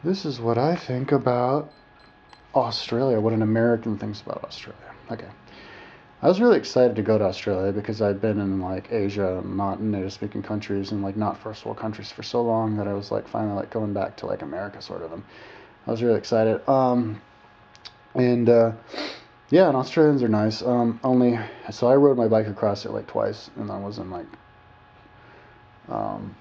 This is what I think about Australia, what an American thinks about Australia. Okay. I was really excited to go to Australia because I'd been in like Asia, not in native speaking countries and like not first world countries for so long that I was like finally like going back to like America sort of. And I was really excited. And Yeah, and Australians are nice. Only so I rode my bike across it like twice, and I was in like um,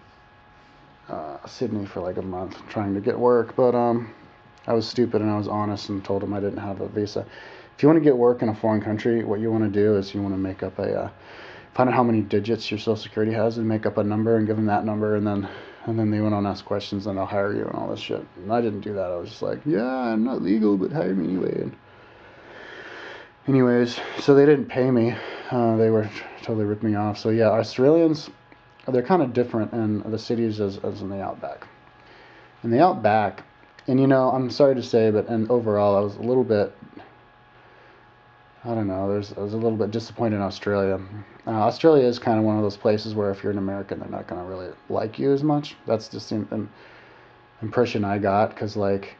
Sydney for like a month trying to get work. But I was stupid and I was honest and told them I didn't have a visa. If you want to get work in a foreign country, what you want to do is you want to make up find out how many digits your social security has and make up a number and give them that number, and then they went on and ask questions and they'll hire you and all this shit. And I didn't do that. I was just like, yeah, I'm not legal, but hire me anyway. And anyways, so they didn't pay me. They were totally ripped me off. So yeah, Australians, they're kind of different in the cities as in the outback. In the outback, and I'm sorry to say, but and overall, I was a little bit, I don't know, I was a little bit disappointed in Australia. Australia is kind of one of those places where if you're an American, they're not going to really like you as much. That's just the impression I got, because like,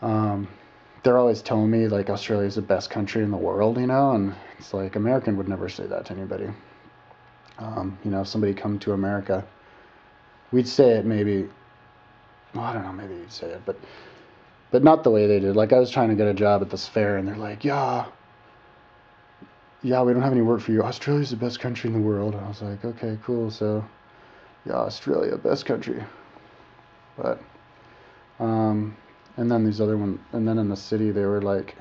they're always telling me like Australia's the best country in the world, and it's like American would never say that to anybody. If somebody come to America, we'd say it maybe. Well, I don't know, maybe you'd say it, but not the way they did. Like I was trying to get a job at this fair, and they're like, yeah, we don't have any work for you. Australia's the best country in the world. And I was like, okay, cool. So, yeah, Australia, best country. But, and then these other one, and then in the city they were like,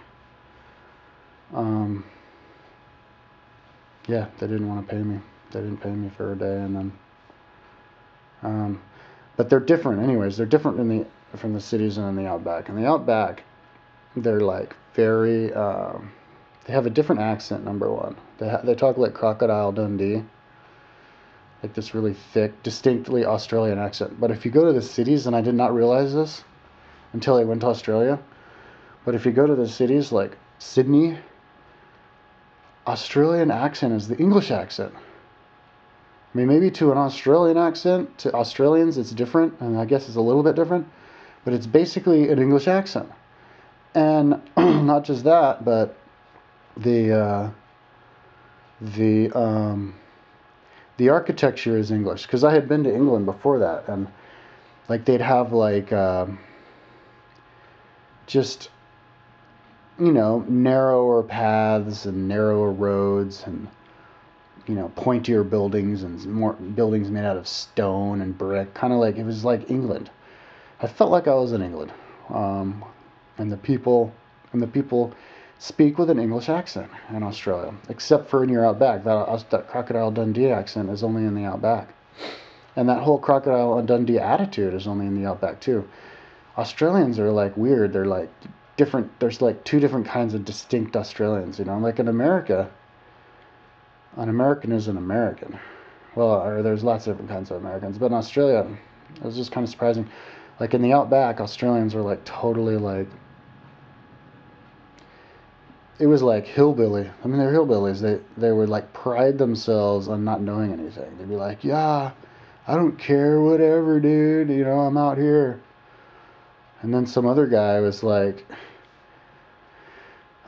um, yeah, they didn't want to pay me. They didn't pay me for a day, and then, but they're different, anyways. They're different from the cities and in the outback. In the outback, they're like very. They have a different accent. Number one, they talk like Crocodile Dundee, like this really thick, distinctly Australian accent. But if you go to the cities, and I did not realize this until I went to Australia, but if you go to the cities like Sydney, Australian accent is the English accent. I mean, maybe to an Australian accent, to Australians, it's different, and I guess it's a little bit different, but it's basically an English accent. And not just that, but the the architecture is English, because I had been to England before that, and like they'd have like just narrower paths and narrower roads and pointier buildings and more buildings made out of stone and brick, kind of like it was like England. I felt like I was in England, and the people speak with an English accent in Australia, except for in your outback. That Crocodile Dundee accent is only in the outback, and that whole Crocodile Dundee attitude is only in the outback too. Australians are like weird. They're like different. There's like two different kinds of distinct Australians. Like in America, an American is an American. Well, or there's lots of different kinds of Americans, but in Australia, it was just kind of surprising. Like in the outback, Australians were like totally like, it was like hillbilly. I mean, they're hillbillies. They would like pride themselves on not knowing anything. They'd be like, yeah, I don't care, whatever, dude. I'm out here. And then some other guy was like,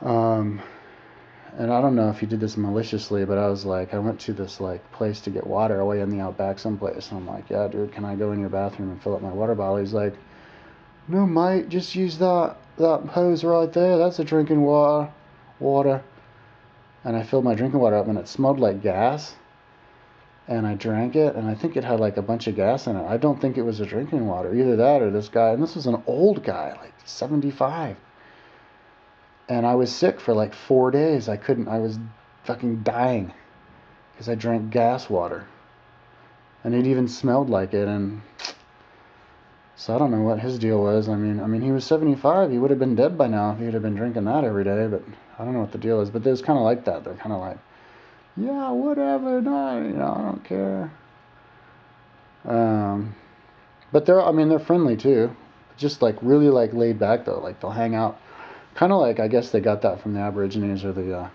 and I don't know if he did this maliciously, but I was like, I went to this like place to get water away in the outback someplace, and I'm like, yeah, dude, can I go in your bathroom and fill up my water bottle? He's like, no, mate, just use that hose right there. That's a drinking water. And I filled my drinking water up, and it smelled like gas. And I drank it, and I think it had like a bunch of gas in it. I don't think it was a drinking water. Either that or this guy, and this was an old guy, like 75. And I was sick for like 4 days. I was fucking dying because I drank gas water. And it even smelled like it. And so I don't know what his deal was. I mean, he was 75. He would have been dead by now if he would have been drinking that every day. But I don't know what the deal is. But it was kind of like that. They're kind of like, yeah, whatever, no, I don't care. But they're friendly too. Just like really like laid back though. Like they'll hang out. Kind of like, I guess they got that from the Aborigines or the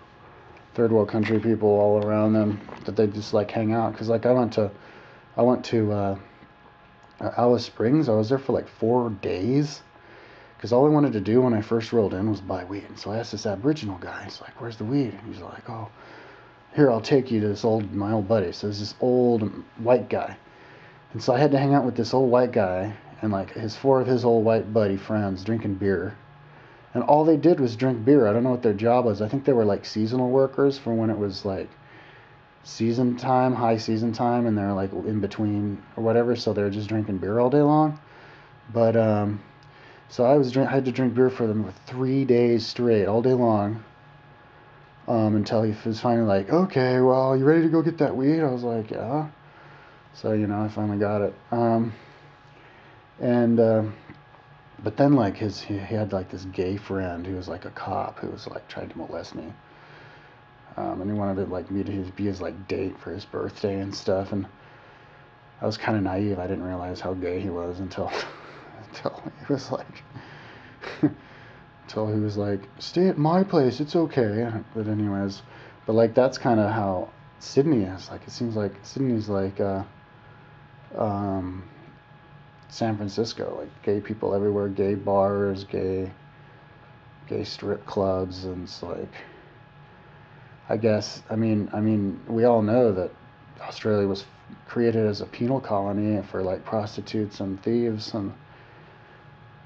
third world country people all around them, that they just like hang out. Because like I went to Alice Springs. I was there for like 4 days. Because all I wanted to do when I first rolled in was buy weed. And so I asked this Aboriginal guy, he's like, where's the weed? And he's like, oh, here, I'll take you to my old buddy. So there's this old white guy. And so I had to hang out with this old white guy and like four of his old white buddy friends drinking beer. And all they did was drink beer. I don't know what their job was. I think they were like seasonal workers for when it was like season time, high season time, and they're like in between or whatever. So they're just drinking beer all day long. But so I had to drink beer for them for 3 days straight, all day long, until he was finally like, okay, well, you ready to go get that weed? I was like, yeah. So, I finally got it. But then like he had like this gay friend who was like a cop who was like trying to molest me. And he wanted to like me to be his like date for his birthday and stuff. And I was kind of naive. I didn't realize how gay he was until he was like, until he was like, stay at my place, it's okay. But anyways, like that's kind of how Sydney is. Like it seems like Sydney's like San Francisco, like gay people everywhere, gay bars, gay strip clubs, and it's like, I guess, I mean, we all know that Australia was created as a penal colony for like prostitutes and thieves, and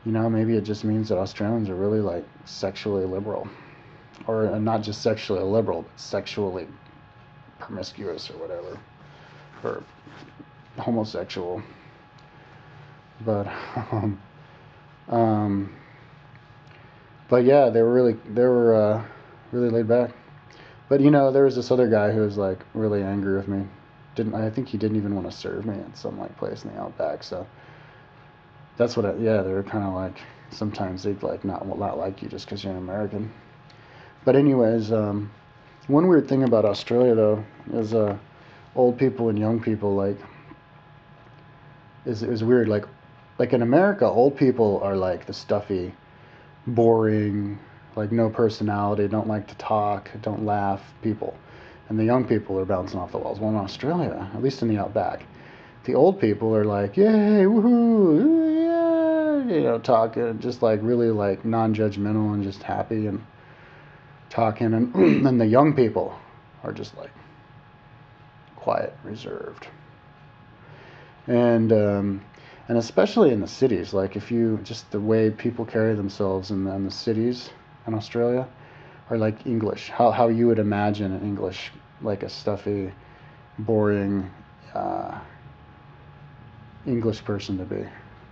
maybe it just means that Australians are really like sexually liberal, or not just sexually liberal, but sexually promiscuous or whatever, or homosexual. But but yeah, they were really laid back. But there was this other guy who was like really angry with me. I think he didn't even want to serve me at some like place in the outback. So that's what they were kind of like, sometimes they'd like not like you just because you're an American. But anyways, one weird thing about Australia though is old people and young people like is weird. Like in America, old people are like the stuffy, boring, like no personality, don't like to talk, don't laugh people. And the young people are bouncing off the walls. Well, in Australia, at least in the outback, the old people are like, yay, woohoo, yeah, talking, just like really like non-judgmental and just happy and talking. And then the young people are just like quiet, reserved. And especially in the cities, like if you, just the way people carry themselves in the cities in Australia are like English, how you would imagine an English, like a stuffy, boring English person to be.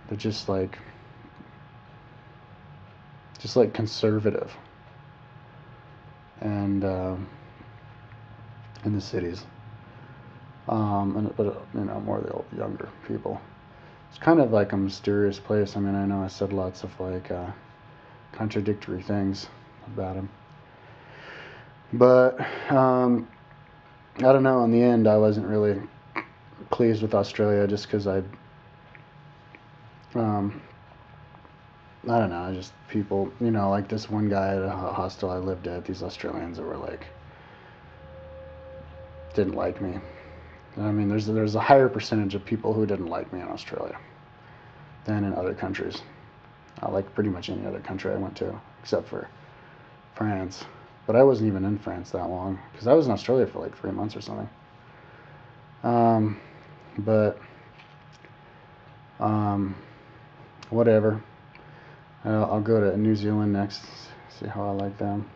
They're just like conservative, and in the cities, but more the younger people. It's kind of like a mysterious place. I mean, I know I said lots of like contradictory things about him, but I don't know. In the end, I wasn't really pleased with Australia just because I don't know, just people, like this one guy at a hostel I lived at, these Australians that were like, didn't like me. I mean, there's a higher percentage of people who didn't like me in Australia than in other countries. Like pretty much any other country I went to, except for France. But I wasn't even in France that long, because I was in Australia for like 3 months or something. But whatever. I'll go to New Zealand next, see how I like them.